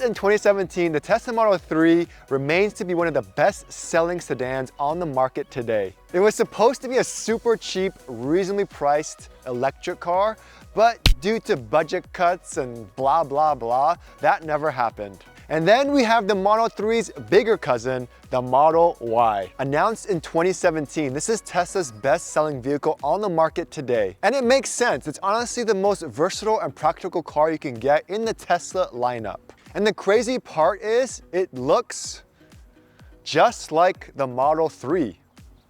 in 2017, the Tesla Model 3 remains to be one of the best-selling sedans on the market today. It was supposed to be a super cheap, reasonably priced electric car, but due to budget cuts and blah, blah, blah, that never happened. And then we have the Model 3's bigger cousin, the Model Y. Announced in 2017, this is Tesla's best-selling vehicle on the market today. And it makes sense. It's honestly the most versatile and practical car you can get in the Tesla lineup. And the crazy part is, it looks just like the Model 3.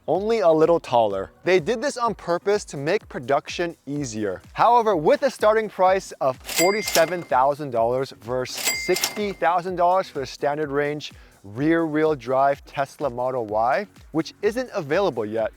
Only a little taller. They did this on purpose to make production easier. However, with a starting price of $47,000 versus $60,000 for the standard range rear-wheel drive Tesla Model Y, which isn't available yet.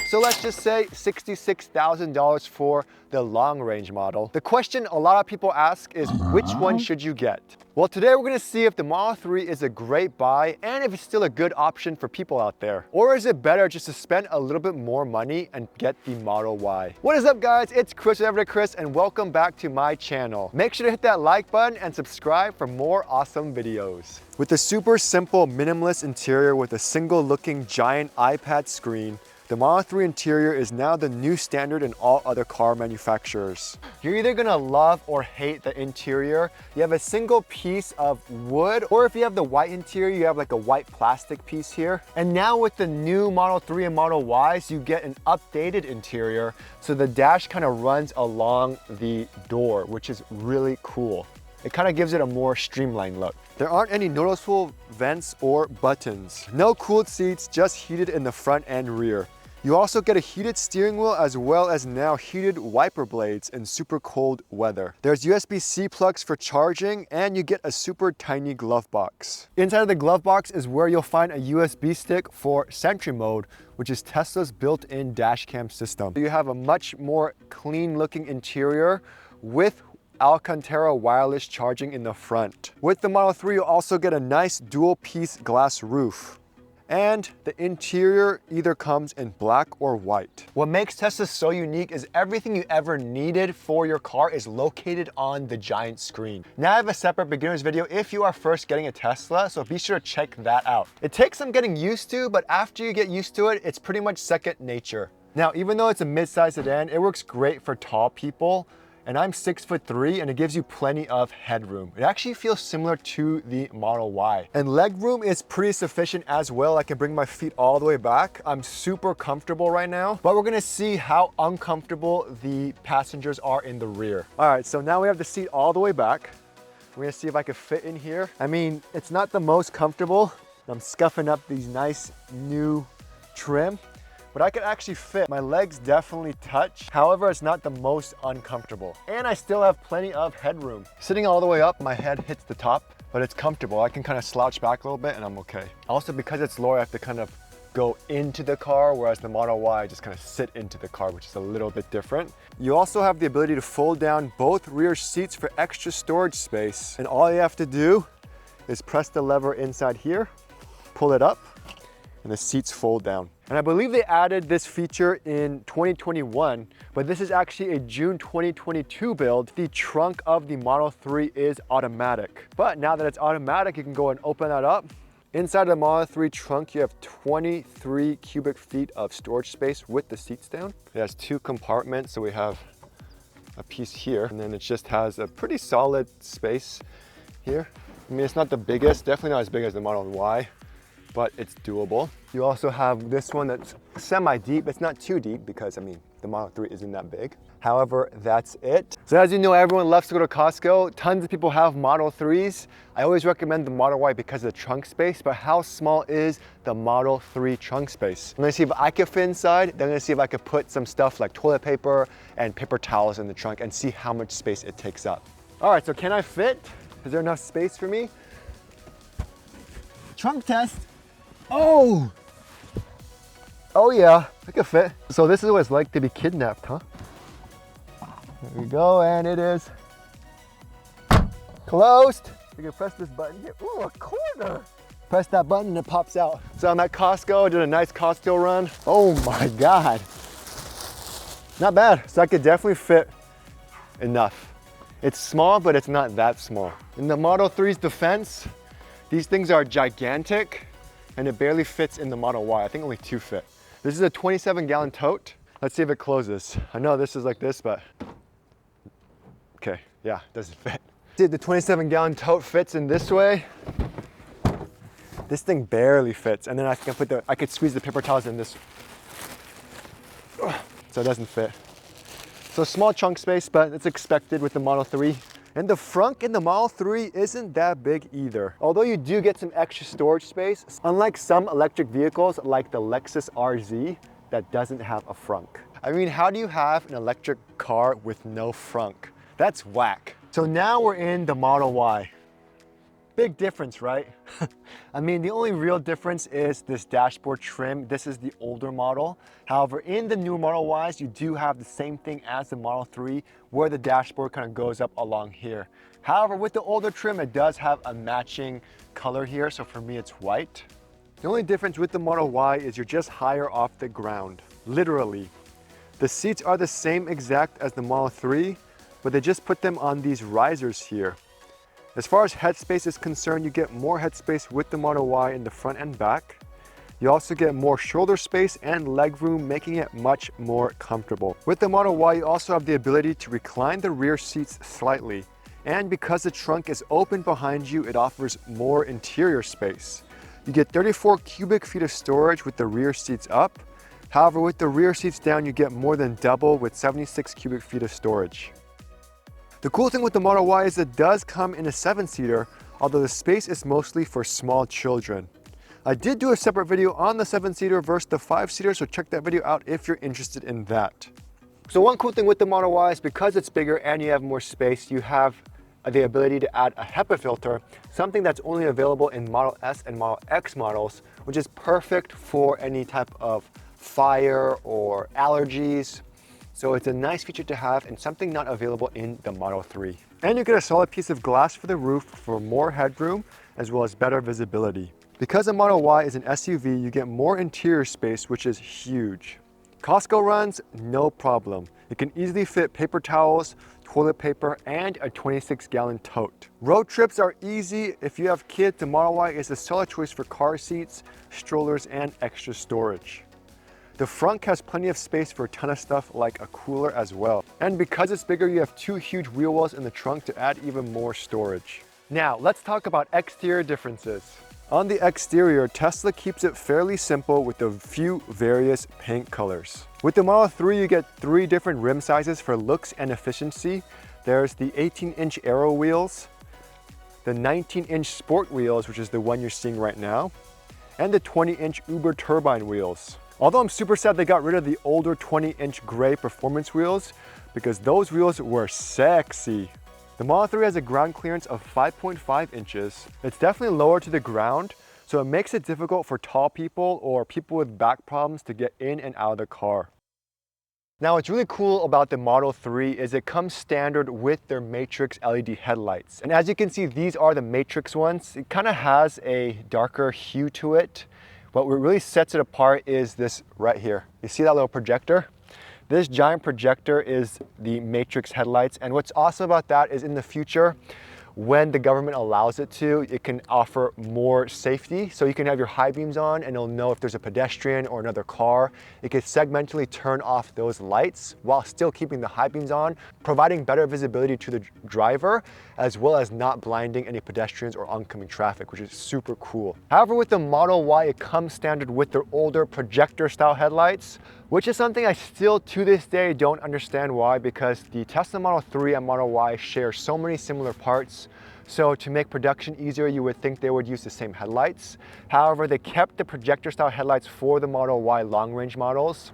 So let's just say $66,000 for the long-range model. The question a lot of people ask is, which one should you get? Well, today we're gonna see if the Model 3 is a great buy and if it's still a good option for people out there. Or is it better just to spend a little bit more money and get the Model Y? What is up, guys? It's Chris with Everydaychris, and welcome back to my channel. Make sure to hit that like button and subscribe for more awesome videos. With a super simple minimalist interior with a single looking giant iPad screen, the Model 3 interior is now the new standard in all other car manufacturers. You're either gonna love or hate the interior. You have a single piece of wood, or if you have the white interior, you have like a white plastic piece here. And now with the new Model 3 and Model Ys, you get an updated interior. So the dash kind of runs along the door, which is really cool. It kind of gives it a more streamlined look. There aren't any noticeable vents or buttons. No cooled seats, just heated in the front and rear. You also get a heated steering wheel as well as now heated wiper blades in super cold weather. There's USB-C plugs for charging, and you get a super tiny glove box. Inside of the glove box is where you'll find a USB stick for Sentry Mode, which is Tesla's built-in dash cam system. You have a much more clean looking interior with Alcantara wireless charging in the front. With the Model 3, you'll also get a nice dual piece glass roof. And the interior either comes in black or white. What makes Tesla so unique is everything you ever needed for your car is located on the giant screen. Now I have a separate beginner's video if you are first getting a Tesla, so be sure to check that out. It takes some getting used to, but after you get used to it, it's pretty much second nature. Now, even though it's a mid-size sedan, it works great for tall people. And I'm 6'3", and it gives you plenty of headroom. It actually feels similar to the Model Y. And legroom is pretty sufficient as well. I can bring my feet all the way back. I'm super comfortable right now, but we're gonna see how uncomfortable the passengers are in the rear. All right, so now we have the seat all the way back. We're gonna see if I can fit in here. I mean, it's not the most comfortable. I'm scuffing up these nice new trim, but I can actually fit. My legs definitely touch. However, it's not the most uncomfortable. And I still have plenty of headroom. Sitting all the way up, my head hits the top, but it's comfortable. I can kind of slouch back a little bit and I'm okay. Also, because it's lower, I have to kind of go into the car, whereas the Model Y, I just kind of sit into the car, which is a little bit different. You also have the ability to fold down both rear seats for extra storage space. And all you have to do is press the lever inside here, pull it up, and the seats fold down. And I believe they added this feature in 2021, but this is actually a June 2022 build. The trunk of the Model 3 is automatic. But now that it's automatic, you can go and open that up. Inside of the Model 3 trunk, you have 23 cubic feet of storage space with the seats down. It has two compartments, so we have a piece here, and then it just has a pretty solid space here. I mean, it's not the biggest, definitely not as big as the Model Y, but it's doable. You also have this one that's semi-deep. It's not too deep because, I mean, the Model 3 isn't that big. However, that's it. So as you know, everyone loves to go to Costco. Tons of people have Model 3s. I always recommend the Model Y because of the trunk space, but how small is the Model 3 trunk space? I'm gonna see if I can fit inside, then I'm gonna see if I could put some stuff like toilet paper and paper towels in the trunk and see how much space it takes up. All right, so can I fit? Is there enough space for me? Trunk test. Oh! Oh yeah, I can fit. So this is what it's like to be kidnapped, huh? There we go, and it is closed. You can press this button here. Ooh, a corner. Press that button and it pops out. So I'm at Costco, did a nice Costco run. Oh my God. Not bad. So I could definitely fit enough. It's small, but it's not that small. In the Model 3's defense, these things are gigantic and it barely fits in the Model Y. I think only 2 fit. This is a 27-gallon tote. Let's see if it closes. I know this is like this, but okay, yeah, it doesn't fit. See, the 27-gallon tote fits in this way. This thing barely fits, and then I could squeeze the paper towels in this, so it doesn't fit. So small trunk space, but it's expected with the Model 3. And the frunk in the Model 3 isn't that big either. Although you do get some extra storage space, unlike some electric vehicles like the Lexus RZ that doesn't have a frunk. I mean, how do you have an electric car with no frunk? That's whack. So now we're in the Model Y. Big difference, right? I mean, the only real difference is this dashboard trim. This is the older model. However, in the new Model Ys, you do have the same thing as the Model 3, where the dashboard kind of goes up along here. However, with the older trim, it does have a matching color here. So for me, it's white. The only difference with the Model Y is you're just higher off the ground, literally. The seats are the same exact as the Model 3, but they just put them on these risers here. As far as headspace is concerned, you get more headspace with the Model Y in the front and back. You also get more shoulder space and leg room, making it much more comfortable. With the Model Y, you also have the ability to recline the rear seats slightly. And because the trunk is open behind you, it offers more interior space. You get 34 cubic feet of storage with the rear seats up. However, with the rear seats down, you get more than double with 76 cubic feet of storage. The cool thing with the Model Y is it does come in a 7-seater, although the space is mostly for small children. I did do a separate video on the 7-seater versus the 5-seater, so check that video out if you're interested in that. So one cool thing with the Model Y is because it's bigger and you have more space, you have the ability to add a HEPA filter, something that's only available in Model S and Model X models, which is perfect for any type of fire or allergies. So it's a nice feature to have and something not available in the Model 3. And you get a solid piece of glass for the roof for more headroom as well as better visibility. Because the Model Y is an SUV, you get more interior space, which is huge. Costco runs, no problem. It can easily fit paper towels, toilet paper, and a 26-gallon tote. Road trips are easy. If you have kids, the Model Y is a solid choice for car seats, strollers, and extra storage. The front has plenty of space for a ton of stuff like a cooler as well. And because it's bigger, you have 2 huge wheel wells in the trunk to add even more storage. Now, let's talk about exterior differences. On the exterior, Tesla keeps it fairly simple with a few various paint colors. With the Model 3, you get 3 different rim sizes for looks and efficiency. There's the 18-inch Aero wheels, the 19-inch Sport wheels, which is the one you're seeing right now, and the 20-inch Uber Turbine wheels. Although I'm super sad they got rid of the older 20-inch gray performance wheels because those wheels were sexy. The Model 3 has a ground clearance of 5.5 inches. It's definitely lower to the ground, so it makes it difficult for tall people or people with back problems to get in and out of the car. Now, what's really cool about the Model 3 is it comes standard with their Matrix LED headlights. And as you can see, these are the Matrix ones. It kind of has a darker hue to it. What really sets it apart is this right here. You see that little projector? This giant projector is the Matrix headlights. And what's awesome about that is in the future, when the government allows it to, it can offer more safety. So you can have your high beams on and it'll know if there's a pedestrian or another car. It can segmentally turn off those lights while still keeping the high beams on, providing better visibility to the driver, as well as not blinding any pedestrians or oncoming traffic, which is super cool. However, with the Model Y, it comes standard with their older projector style headlights, which is something I still to this day don't understand why, because the Tesla Model 3 and Model Y share so many similar parts. So to make production easier, you would think they would use the same headlights. However, they kept the projector style headlights for the Model Y long range models.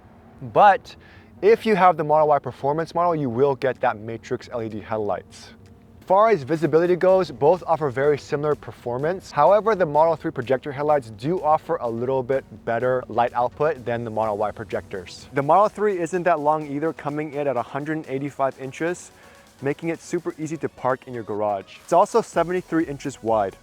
But if you have the Model Y performance model, you will get that Matrix LED headlights. As far as visibility goes, both offer very similar performance. However, the Model 3 projector headlights do offer a little bit better light output than the Model Y projectors. The Model 3 isn't that long either, coming in at 185 inches, making it super easy to park in your garage. It's also 73 inches wide.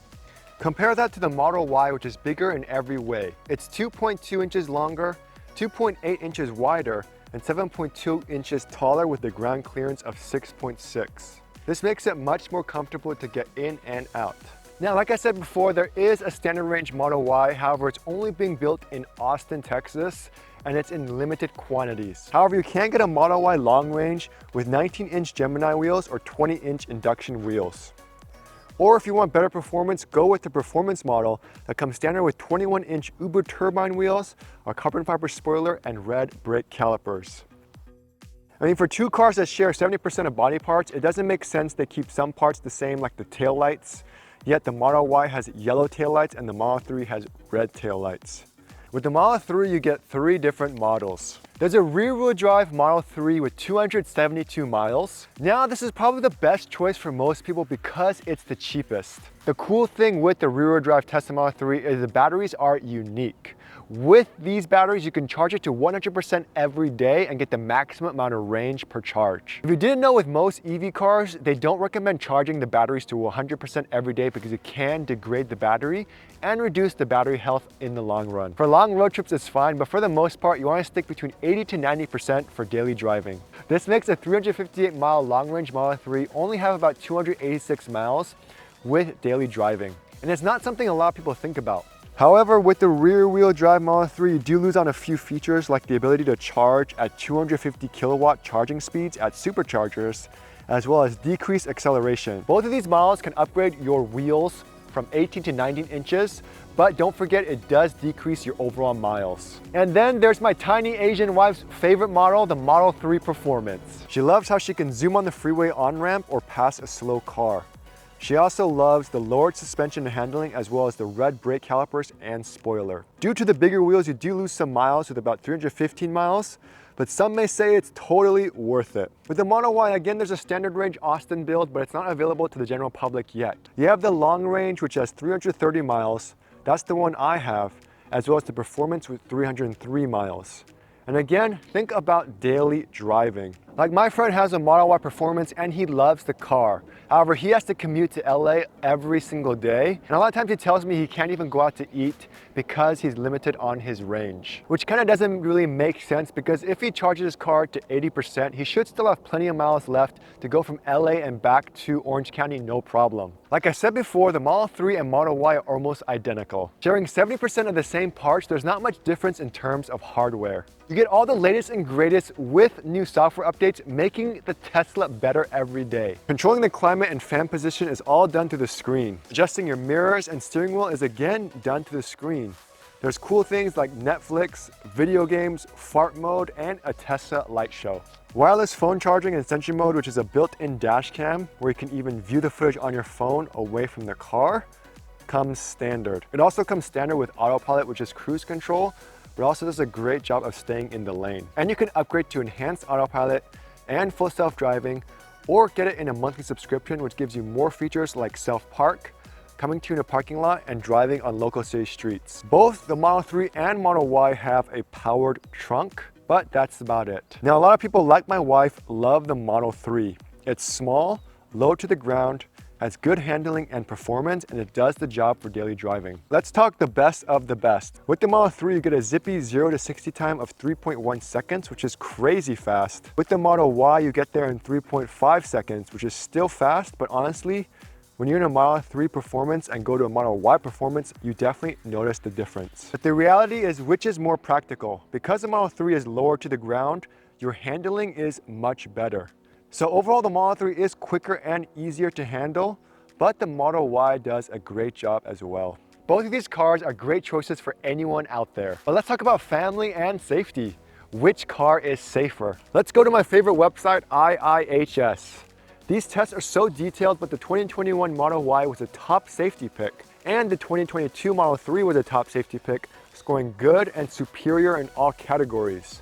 Compare that to the Model Y, which is bigger in every way. It's 2.2 inches longer, 2.8 inches wider, and 7.2 inches taller with a ground clearance of 6.6. This makes it much more comfortable to get in and out. Now, like I said before, there is a standard range Model Y, however, it's only being built in Austin, Texas, and it's in limited quantities. However, you can get a Model Y long range with 19-inch Gemini wheels or 20-inch induction wheels. Or if you want better performance, go with the performance model that comes standard with 21-inch Uber turbine wheels, a carbon fiber spoiler, and red brake calipers. I mean, for two cars that share 70% of body parts, it doesn't make sense they keep some parts the same, like the tail lights, yet the Model Y has yellow tail lights and the Model 3 has red tail lights. With the Model 3, you get 3 different models. There's a rear-wheel drive Model 3 with 272 miles. Now, this is probably the best choice for most people because it's the cheapest. The cool thing with the rear-wheel drive Tesla Model 3 is the batteries are unique. With these batteries, you can charge it to 100% every day and get the maximum amount of range per charge. If you didn't know, with most EV cars, they don't recommend charging the batteries to 100% every day because it can degrade the battery and reduce the battery health in the long run. For long road trips, it's fine, but for the most part, you want to stick between 80 to 90% for daily driving. This makes a 358-mile long-range Model 3 only have about 286 miles with daily driving. And it's not something a lot of people think about. However, with the rear-wheel drive Model 3, you do lose on a few features like the ability to charge at 250 kilowatt charging speeds at superchargers, as well as decreased acceleration. Both of these models can upgrade your wheels from 18 to 19 inches, but don't forget it does decrease your overall miles. And then there's my tiny Asian wife's favorite model, the Model 3 Performance. She loves how she can zoom on the freeway on-ramp or pass a slow car. She also loves the lowered suspension and handling, as well as the red brake calipers and spoiler. Due to the bigger wheels, you do lose some miles with about 315 miles, but some may say it's totally worth it. With the Model Y, again, there's a standard range Austin build, but it's not available to the general public yet. You have the long range, which has 330 miles. That's the one I have, as well as the performance with 303 miles. And again, think about daily driving. Like, my friend has a Model Y Performance and he loves the car. However, he has to commute to LA every single day. And a lot of times he tells me he can't even go out to eat because he's limited on his range. Which kind of doesn't really make sense, because if he charges his car to 80%, he should still have plenty of miles left to go from LA and back to Orange County, no problem. Like I said before, the Model 3 and Model Y are almost identical. Sharing 70% of the same parts, there's not much difference in terms of hardware. You get all the latest and greatest with new software updates, making the Tesla better every day. Controlling the climate and fan position is all done through the screen. Adjusting your mirrors and steering wheel is again done through the screen. There's cool things like Netflix, video games, fart mode, and a Tesla light show. Wireless phone charging and Sentry mode, which is a built-in dash cam where you can even view the footage on your phone away from the car, comes standard. It also comes standard with autopilot, which is cruise control, but also does a great job of staying in the lane. And you can upgrade to enhanced autopilot and full self-driving, or get it in a monthly subscription, which gives you more features like self-park, coming to you in a parking lot, and driving on local city streets. Both the Model 3 and Model Y have a powered trunk, but that's about it. Now, a lot of people, like my wife, love the Model 3. It's small, low to the ground, has good handling and performance, and it does the job for daily driving. Let's talk the best of the best. With the Model 3, you get a zippy 0 to 60 time of 3.1 seconds, which is crazy fast. With the Model Y, you get there in 3.5 seconds, which is still fast, but honestly, when you're in a Model 3 Performance and go to a Model Y Performance, you definitely notice the difference. But the reality is, which is more practical? Because the Model 3 is lower to the ground, your handling is much better. So overall, the Model 3 is quicker and easier to handle, but the Model Y does a great job as well. Both of these cars are great choices for anyone out there. But let's talk about family and safety. Which car is safer? Let's go to my favorite website, IIHS. These tests are so detailed, but the 2021 Model Y was a top safety pick, and the 2022 Model 3 was a top safety pick, scoring good and superior in all categories.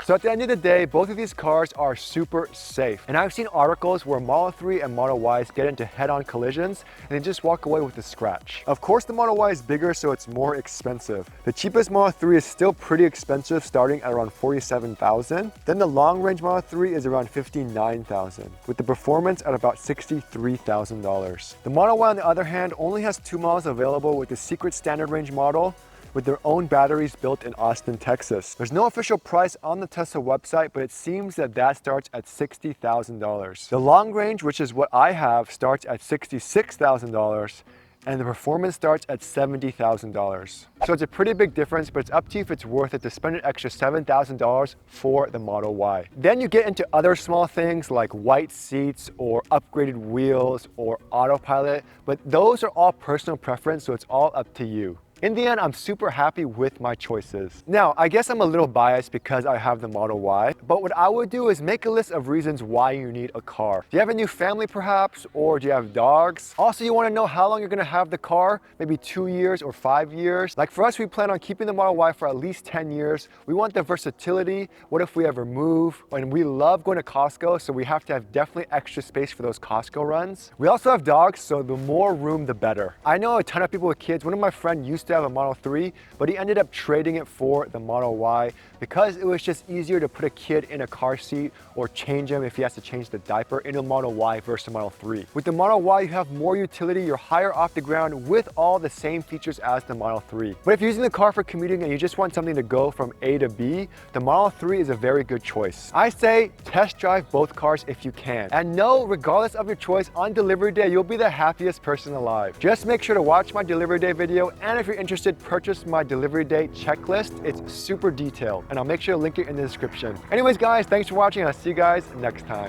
So at the end of the day, both of these cars are super safe. And I've seen articles where Model 3 and Model Ys get into head-on collisions and they just walk away with a scratch. Of course, the Model Y is bigger, so it's more expensive. The cheapest Model 3 is still pretty expensive, starting at around $47,000. Then the long-range Model 3 is around $59,000, with the performance at about $63,000. The Model Y, on the other hand, only has 2 models available, with the Secret Standard Range model with their own batteries built in Austin, Texas. There's no official price on the Tesla website, but it seems that starts at $60,000. The long range, which is what I have, starts at $66,000. And the performance starts at $70,000. So it's a pretty big difference, but it's up to you if it's worth it to spend an extra $7,000 for the Model Y. Then you get into other small things like white seats or upgraded wheels or autopilot, but those are all personal preference, so it's all up to you. In the end, I'm super happy with my choices. Now, I guess I'm a little biased because I have the Model Y, but what I would do is make a list of reasons why you need a car. Do you have a new family perhaps, or do you have dogs? Also, you wanna know how long you're gonna have the car, maybe 2 years or 5 years. Like for us, we plan on keeping the Model Y for at least 10 years. We want the versatility. What if we ever move? And we love going to Costco, so we have to have definitely extra space for those Costco runs. We also have dogs, so the more room, the better. I know a ton of people with kids. One of my friends used to have a Model 3, but he ended up trading it for the Model Y because it was just easier to put a kid in a car seat or change him if he has to change the diaper in a Model Y versus a Model 3. With the Model Y, you have more utility, you're higher off the ground with all the same features as the Model 3. But if you're using the car for commuting and you just want something to go from A to B, the Model 3 is a very good choice. I say test drive both cars if you can. And know, regardless of your choice, on delivery day, you'll be the happiest person alive. Just make sure to watch my delivery day video, and if you're interested, purchase my delivery day checklist. It's super detailed, and I'll make sure to link it in the description. Anyways, guys, thanks for watching, and I'll see you guys next time.